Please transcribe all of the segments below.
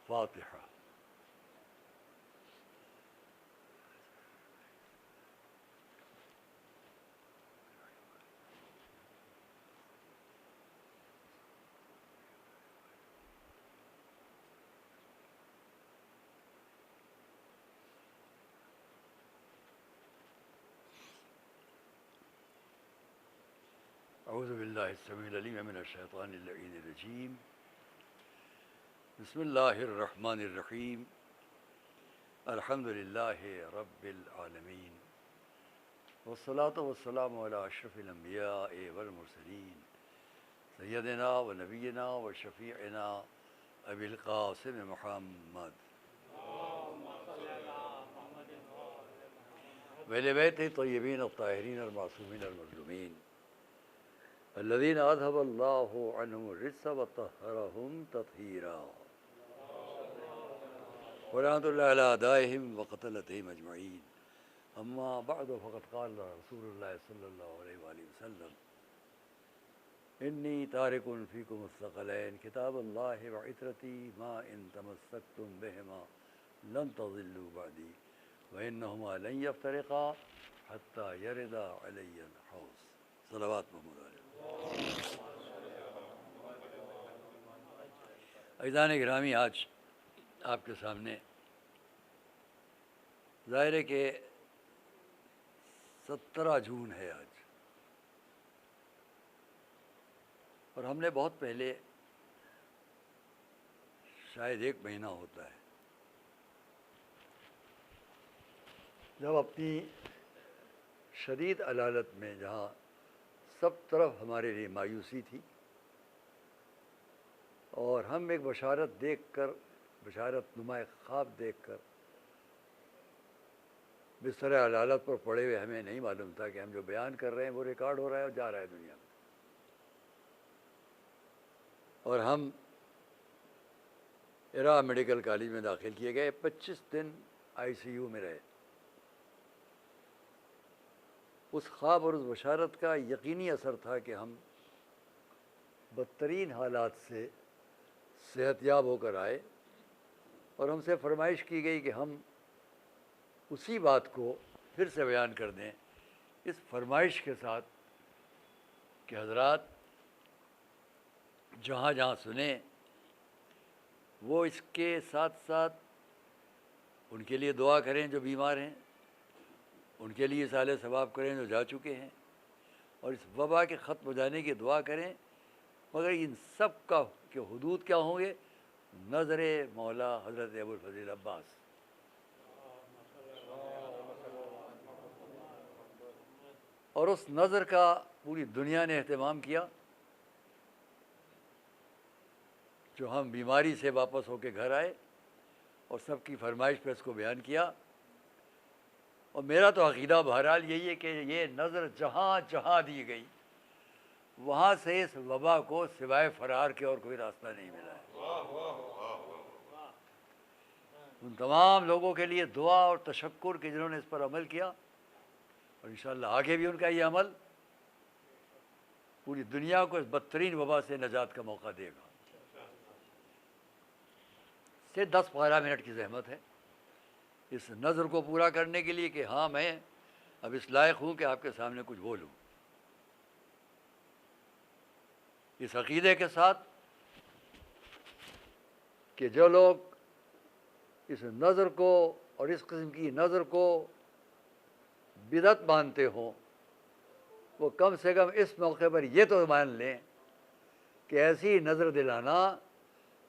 فاتحہ۔ اعوذ باللہ السمیع العلیم من الشیطان اللعین الرجیم، بسم اللہ الرحمن الرحیم، الحمد للہ رب العالمین، والصلاة والسلام علی اشرف الانبیاء والمرسلین، سیدنا و نبینا و شفیعنا ابی القاسم محمد وآل بیتہ الطیبین الطاہرین المعصومین المظلومین الذین اذهب اللہ عنہم الرجس وطہرہم تطہیرا، ورحمۃ اللہ علی اعدائہم وقتلتہم اجمعین، اما بعد فقد قال رسول اللہ صلی اللہ علیہ وآلہ وسلم انی تارک فیکم الثقلین کتاب اللہ وعطرتی ما ان تمسکتم بہما لن تضلوا بعدی وانہما لن یفترقا حتی یردا علی الحوض۔ صلوات محمد علیہ۔ عزیزان گرامی، آج آپ کے سامنے ظاہر ہے کہ 17 جون ہے آج، اور ہم نے بہت پہلے، شاید 1 مہینہ ہوتا ہے، جب اپنی شدید علالت میں جہاں سب طرف ہمارے لیے مایوسی تھی، اور ہم ایک بشارت دیکھ کر، بشارت نما خواب دیکھ کر بستر علالت پر پڑے ہوئے، ہمیں نہیں معلوم تھا کہ ہم جو بیان کر رہے ہیں وہ ریکارڈ ہو رہا ہے اور جا رہا ہے دنیا میں، اور ہم ایرا میڈیکل کالج میں داخل کیے گئے، 25 دن ICU میں رہے۔ اس خواب اور اس بشارت کا یقینی اثر تھا کہ ہم بدترین حالات سے صحت یاب ہو کر آئے، اور ہم سے فرمائش کی گئی کہ ہم اسی بات کو پھر سے بیان کر دیں، اس فرمائش کے ساتھ کہ حضرات جہاں جہاں سنیں وہ اس کے ساتھ ساتھ ان کے لیے دعا کریں جو بیمار ہیں، ان کے لیے اصالہ ثواب کریں جو جا چکے ہیں، اور اس وبا کے ختم ہو جانے کی دعا کریں، مگر ان سب کا کے حدود کیا ہوں گے؟ نظر مولا حضرت ابوالفضل عباس۔ اور اس نظر کا پوری دنیا نے اہتمام کیا، جو ہم بیماری سے واپس ہو کے گھر آئے اور سب کی فرمائش پہ اس کو بیان کیا۔ اور میرا تو عقیدہ بہرحال یہی ہے کہ یہ نظر جہاں جہاں دی گئی، وہاں سے اس وبا کو سوائے فرار کے اور کوئی راستہ نہیں ملا ہے۔ ان تمام لوگوں کے لیے دعا اور تشکر کہ جنہوں نے اس پر عمل کیا، اور انشاءاللہ آگے بھی ان کا یہ عمل پوری دنیا کو اس بدترین وبا سے نجات کا موقع دے گا۔ سے 10-12 منٹ کی زحمت ہے اس نظر کو پورا کرنے کے لیے کہ ہاں میں اب اس لائق ہوں کہ آپ کے سامنے کچھ بولوں، اس عقیدے کے ساتھ کہ جو لوگ اس نظر کو اور اس قسم کی نظر کو بدعت مانتے ہوں، وہ کم سے کم اس موقع پر یہ تو مان لیں کہ ایسی نظر دلانا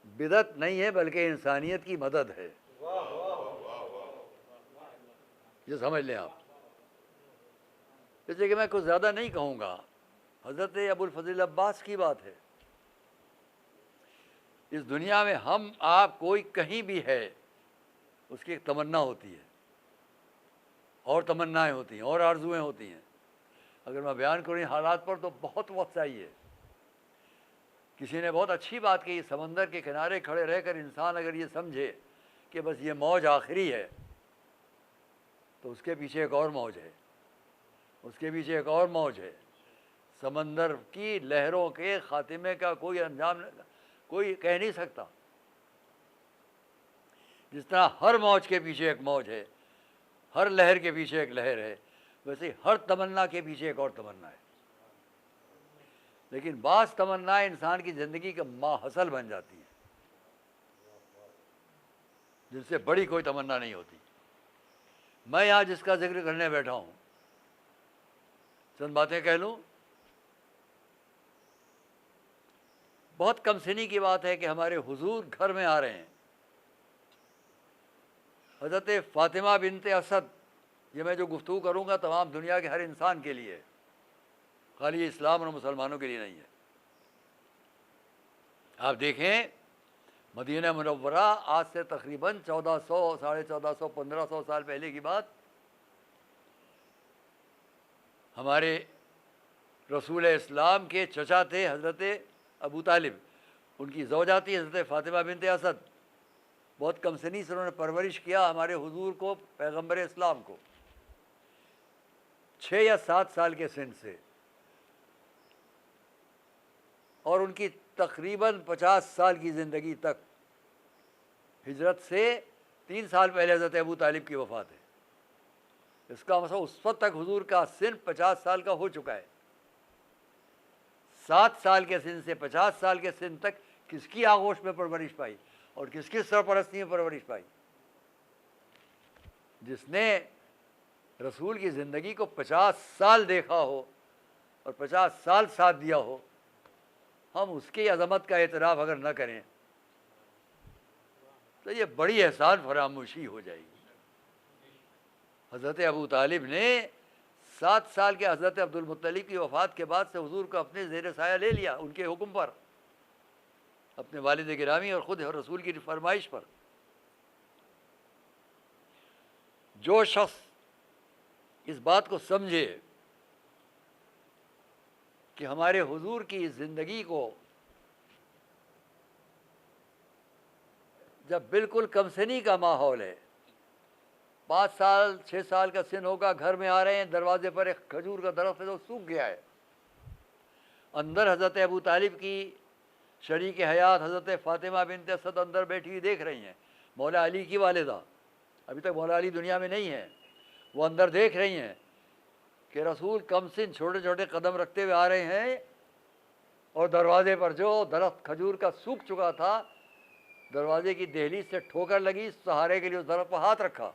بدعت نہیں ہے بلکہ انسانیت کی مدد ہے۔ یہ سمجھ لیں آپ۔ جیسے کہ میں کچھ زیادہ نہیں کہوں گا، حضرت ابوالفضل عباس کی بات ہے۔ اس دنیا میں ہم آپ کوئی کہیں بھی ہے، اس کی ایک تمنا ہوتی ہے، اور تمنائیں ہوتی ہیں، اور آرزویں ہوتی ہیں۔ اگر میں بیان کروں ان حالات پر تو بہت وقت چاہیے۔ کسی نے بہت اچھی بات کہی، سمندر کے کنارے کھڑے رہ کر انسان اگر یہ سمجھے کہ بس یہ موج آخری ہے، تو اس کے پیچھے ایک اور موج ہے، اس کے پیچھے ایک اور موج ہے۔ سمندر کی لہروں کے خاتمے کا کوئی انجام کوئی کہہ نہیں سکتا۔ جس طرح ہر موج کے پیچھے ایک موج ہے، ہر لہر کے پیچھے ایک لہر ہے، ویسے ہر تمنا کے پیچھے ایک اور تمنا ہے۔ لیکن بعض تمنائیں انسان کی زندگی کا ماحصل بن جاتی ہیں، جن سے بڑی کوئی تمنا نہیں ہوتی۔ میں یہاں جس کا ذکر کرنے بیٹھا ہوں، چند باتیں کہہ لوں۔ بہت کم سنی کی بات ہے کہ ہمارے حضور گھر میں آ رہے ہیں۔ حضرت فاطمہ بنت اسد، یہ میں جو گفتگو کروں گا تمام دنیا کے ہر انسان کے لیے، خالی اسلام اور مسلمانوں کے لیے نہیں ہے۔ آپ دیکھیں، مدینہ منورہ آج سے تقریباً 1400، 1450، 1500 سال پہلے کی بات، ہمارے رسول اسلام کے چچا تھے حضرت ابو طالب، ان کی زوجہ تھی حضرت فاطمہ بنت اسد۔ بہت کم سنی سے انہوں نے پرورش کیا ہمارے حضور کو، پیغمبر اسلام کو، 6 یا 7 سال کے سن سے، اور ان کی تقریباً 50 سال کی زندگی تک، ہجرت سے 3 سال پہلے حضرت ابو طالب کی وفات ہے۔ اس کا مطلب اس وقت تک حضور کا سن 50 سال کا ہو چکا ہے۔ 7 سال کے سن سے 50 سال کے سن تک کس کی آغوش میں پرورش پائی اور کس کی سرپرستی میں پرورش پائی؟ جس نے رسول کی زندگی کو 50 سال دیکھا ہو اور 50 سال ساتھ دیا ہو، ہم اس کی عظمت کا اعتراف اگر نہ کریں تو یہ بڑی احسان فراموشی ہو جائے گی۔ حضرت ابو طالب نے 7 سال کے حضرت عبد المطلب کی وفات کے بعد سے حضور کو اپنے زیر سایہ لے لیا، ان کے حکم پر، اپنے والد گرامی اور خود رسول کی فرمائش پر۔ جو شخص اس بات کو سمجھے کہ ہمارے حضور کی زندگی کو جب بالکل کم سنی کا ماحول ہے، 5 سال 6 سال کا سن ہوگا، گھر میں آ رہے ہیں، دروازے پر ایک کھجور کا درخت ہے جو سوکھ گیا ہے، اندر حضرت ابو طالب کی شریک حیات حضرت فاطمہ بنت اسد اندر بیٹھی ہوئی دیکھ رہی ہیں، مولا علی کی والدہ، ابھی تک مولا علی دنیا میں نہیں ہے، وہ اندر دیکھ رہی ہیں کہ رسول کم سن چھوٹے چھوٹے قدم رکھتے ہوئے آ رہے ہیں، اور دروازے پر جو درخت کھجور کا سوکھ چکا تھا، دروازے کی دہلیز سے ٹھوکر لگی، سہارے کے لیے اس درخت پر ہاتھ رکھا،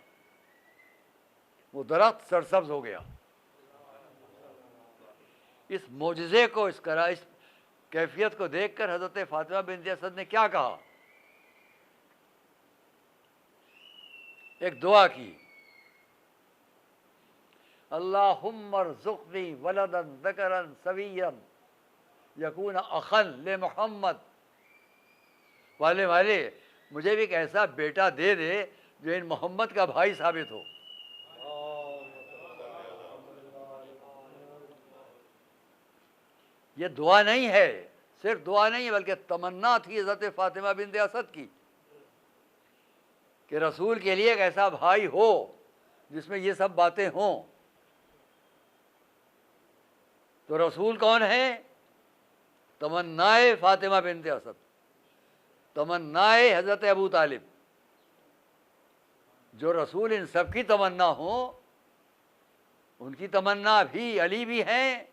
وہ درخت سرسبز ہو گیا۔ اس معجزے کو، اس کیفیت کو دیکھ کر حضرت فاطمہ بنت اسد نے کیا کہا؟ ایک دعا کی، اللہم ارزقنی ولدا ذکرا سویا یکون اخا لمحمد، والے مجھے بھی ایک ایسا بیٹا دے دے جو ان محمد کا بھائی ثابت ہو۔ یہ دعا نہیں ہے، صرف دعا نہیں ہے، بلکہ تمنا تھی حضرت فاطمہ بنت اسد کی کہ رسول کے لیے ایک ایسا بھائی ہو جس میں یہ سب باتیں ہوں۔ تو رسول کون ہے؟ تمنائے فاطمہ بنت اسد، تمنائے حضرت ابو طالب۔ جو رسول ان سب کی تمنا ہو، ان کی تمنا بھی علی بھی ہیں،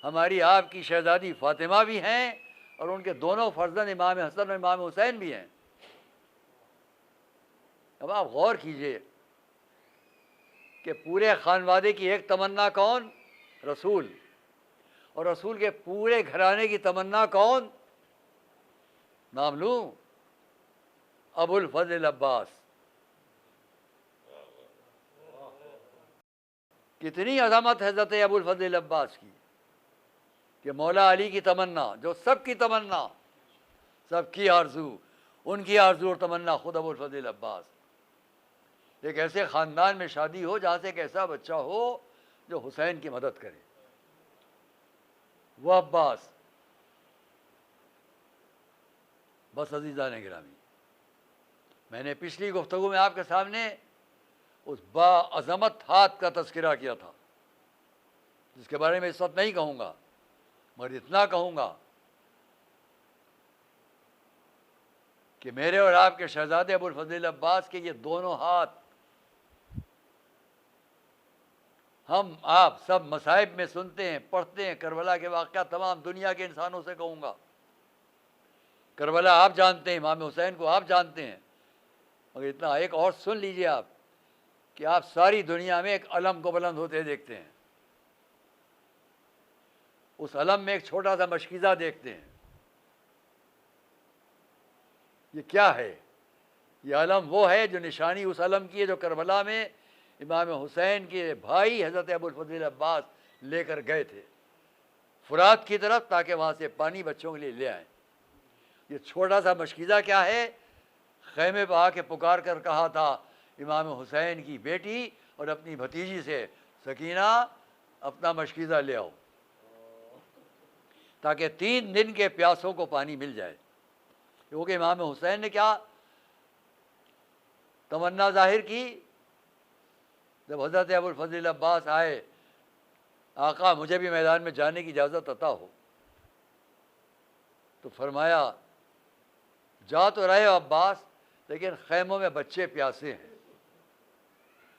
ہماری آپ کی شہزادی فاطمہ بھی ہیں، اور ان کے دونوں فرزند امام حسن اور امام حسین بھی ہیں۔ اب آپ غور کیجئے کہ پورے خانوادے کی ایک تمنا کون؟ رسول، اور رسول کے پورے گھرانے کی تمنا کون؟ نام لوں؟ ابو الفضل عباس۔ کتنی عظمت حضرت ابو الفضل عباس کی کہ مولا علی کی تمنا، جو سب کی تمنا، سب کی آرزو، ان کی آرزو اور تمنا خود ابو الفضل عباس۔ ایک ایسے خاندان میں شادی ہو جہاں سے ایک ایسا بچہ ہو جو حسین کی مدد کرے، وہ عباس۔ بس عزیزان گرامی، میں نے پچھلی گفتگو میں آپ کے سامنے اس با عظمت ہاتھ کا تذکرہ کیا تھا، جس کے بارے میں اس وقت نہیں کہوں گا، مگر اتنا کہوں گا کہ میرے اور آپ کے شہزادے ابو الفضل عباس کے یہ دونوں ہاتھ، ہم آپ سب مصائب میں سنتے ہیں، پڑھتے ہیں، کربلا کے واقعات تمام دنیا کے انسانوں سے کہوں گا، کربلا آپ جانتے ہیں، امام حسین کو آپ جانتے ہیں، مگر اتنا ایک اور سن لیجئے آپ کہ آپ ساری دنیا میں ایک علم کو بلند ہوتے دیکھتے ہیں، اس علم میں ایک چھوٹا سا مشکیزہ دیکھتے ہیں. یہ کیا ہے؟ یہ علم وہ ہے جو نشانی اس علم کی ہے جو کربلا میں امام حسین کے بھائی حضرت ابو الفضل عباس لے کر گئے تھے فرات کی طرف، تاکہ وہاں سے پانی بچوں کے لیے لے آئیں. یہ چھوٹا سا مشکیزہ کیا ہے؟ خیمے پہ آ کے پکار کر کہا تھا امام حسین کی بیٹی اور اپنی بھتیجی سے، سکینہ اپنا مشکیزہ لے آؤ، تاکہ 3 دن کے پیاسوں کو پانی مل جائے. کیونکہ امام حسین نے کیا تمنا ظاہر کی؟ جب حضرت ابو الفضل عباس آئے، آقا مجھے بھی میدان میں جانے کی اجازت عطا ہو، تو فرمایا جا تو رہے ہو عباس، لیکن خیموں میں بچے پیاسے ہیں.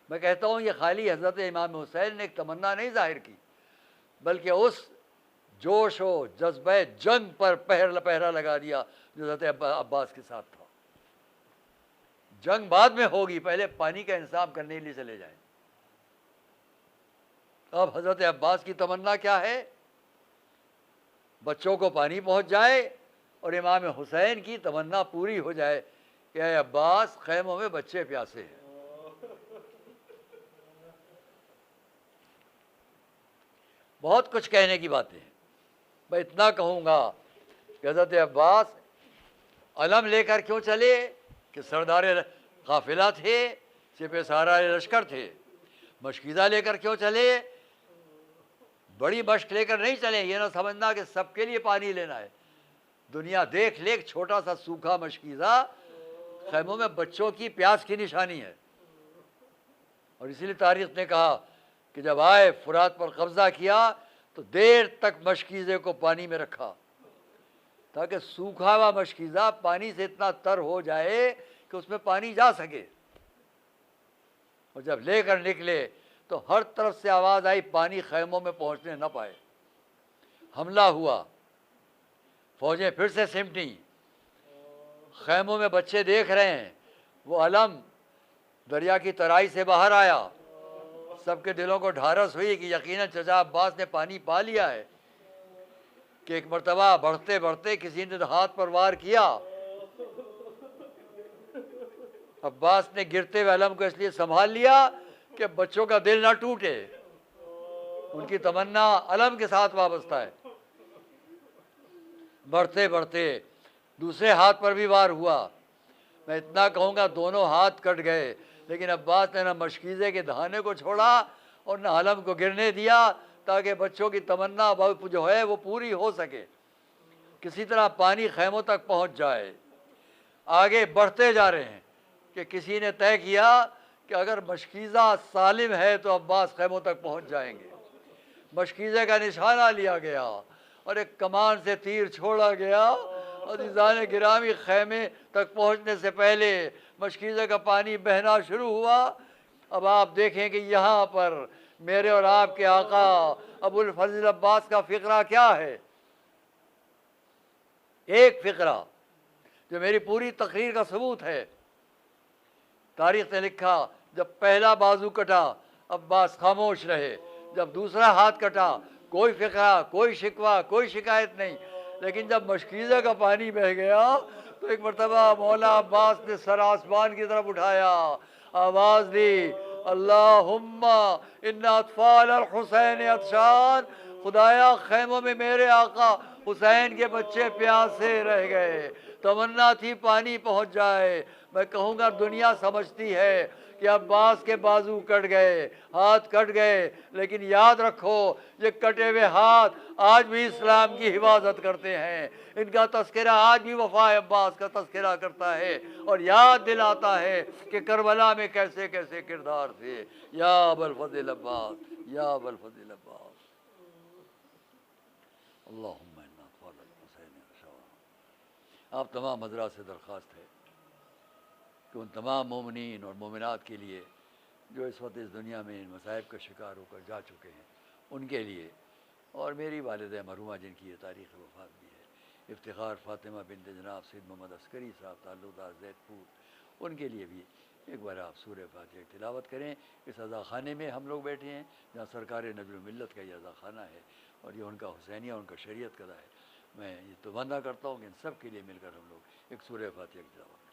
میں کہتا ہوں یہ خالی حضرت امام حسین نے ایک تمنا نہیں ظاہر کی، بلکہ اس جوش و جذبہ جنگ پر پہرا لگا دیا جو حضرت عباس کے ساتھ تھا. جنگ بعد میں ہوگی، پہلے پانی کا انتظام کرنے کے لیے چلے جائیں. اب حضرت عباس کی تمنا کیا ہے؟ بچوں کو پانی پہنچ جائے اور امام حسین کی تمنا پوری ہو جائے کہ اے عباس خیموں میں بچے پیاسے ہیں. بہت کچھ کہنے کی باتیں ہیں، میں اتنا کہوں گا کہ حضرت عباس علم لے کر کیوں چلے؟ کہ سردار قافلہ تھے، سپہ سالار لشکر تھے. مشکیزہ لے کر کیوں چلے؟ بڑی مشق لے کر نہیں چلے، یہ نہ سمجھنا کہ سب کے لیے پانی لینا ہے. دنیا دیکھ لے، ایک چھوٹا سا سوکھا مشکیزہ خیموں میں بچوں کی پیاس کی نشانی ہے. اور اسی لیے تاریخ نے کہا کہ جب آئے فرات پر قبضہ کیا تو دیر تک مشکیزے کو پانی میں رکھا، تاکہ سوکھا ہوا مشکیزہ پانی سے اتنا تر ہو جائے کہ اس میں پانی جا سکے. اور جب لے کر نکلے تو ہر طرف سے آواز آئی، پانی خیموں میں پہنچنے نہ پائے. حملہ ہوا، فوجیں پھر سے سمٹیں، خیموں میں بچے دیکھ رہے ہیں. وہ علم دریا کی ترائی سے باہر آیا، سب کے دلوں کو ڈھارس ہوئی کہ یقیناً چچا عباس نے پانی پا لیا ہے. کہ ایک مرتبہ بڑھتے بڑھتے کسی نے ہاتھ پر وار کیا. عباس نے گرتے ہوئے علم کو اس لیے سنبھال لیا کہ بچوں کا دل نہ ٹوٹے، ان کی تمنا علم کے ساتھ وابستہ ہے. بڑھتے بڑھتے دوسرے ہاتھ پر بھی وار ہوا. میں اتنا کہوں گا دونوں ہاتھ کٹ گئے، لیکن عباس نے نہ مشکیزے کے دھانے کو چھوڑا اور نہ علم کو گرنے دیا، تاکہ بچوں کی تمنا جو ہے وہ پوری ہو سکے، کسی طرح پانی خیموں تک پہنچ جائے. آگے بڑھتے جا رہے ہیں کہ کسی نے طے کیا کہ اگر مشکیزہ سالم ہے تو عباس خیموں تک پہنچ جائیں گے. مشکیزے کا نشانہ لیا گیا اور ایک کمان سے تیر چھوڑا گیا. عزیزان گرامی، خیمے تک پہنچنے سے پہلے مشکیزے کا پانی بہنا شروع ہوا. اب آپ دیکھیں کہ یہاں پر میرے اور آپ کے آقا ابو الفضل عباس کا فقرہ کیا ہے. ایک فقرہ جو میری پوری تقریر کا ثبوت ہے. تاریخ نے لکھا جب پہلا بازو کٹا عباس خاموش رہے، جب دوسرا ہاتھ کٹا کوئی فقرہ، کوئی شکوہ، کوئی شکایت نہیں. لیکن جب مشکیزہ کا پانی بہہ گیا تو ایک مرتبہ مولا عباس نے سر آسمان کی طرف اٹھایا، آواز دی، اللہم ان اطفال الحسین عطشان. خدایا خیموں میں میرے آقا حسین کے بچے پیاسے رہ گئے، تمنا تھی پانی پہنچ جائے. میں کہوں گا دنیا سمجھتی ہے کہ عباس کے بازو کٹ گئے، ہاتھ کٹ گئے، لیکن یاد رکھو یہ کٹے ہوئے ہاتھ آج بھی اسلام کی حفاظت کرتے ہیں. ان کا تذکرہ آج بھی وفا عباس کا تذکرہ کرتا ہے اور یاد دلاتا ہے کہ کربلا میں کیسے کیسے کردار تھے. یا ابا الفضل عباس، یا ابا الفضل عباس. اللہم انا اطفال الحسین. آپ تمام حضرات سے درخواست ہے کہ ان تمام مومنین اور مومنات کے لیے جو اس وقت اس دنیا میں ان مصائب کا شکار ہو کر جا چکے ہیں، ان کے لیے، اور میری والدہ مرحومہ جن کی یہ تاریخ وفات بھی ہے، افتخار فاطمہ بنت جناب سید محمد عسکری صاحب تعلق دار زید پور، ان کے لیے بھی ایک بار آپ سورہ فاتحہ کی تلاوت کریں۔ اس عزا خانے میں ہم لوگ بیٹھے ہیں جہاں سرکار نبی الملت کا یہ عزا خانہ ہے، اور یہ ان کا حسینیہ، ان کا شریعت قضا ہے۔ میں یہ تمنا کرتا ہوں کہ ان سب کے لیے مل کر ہم لوگ ایک سورہ فاتحہ کی تلاوت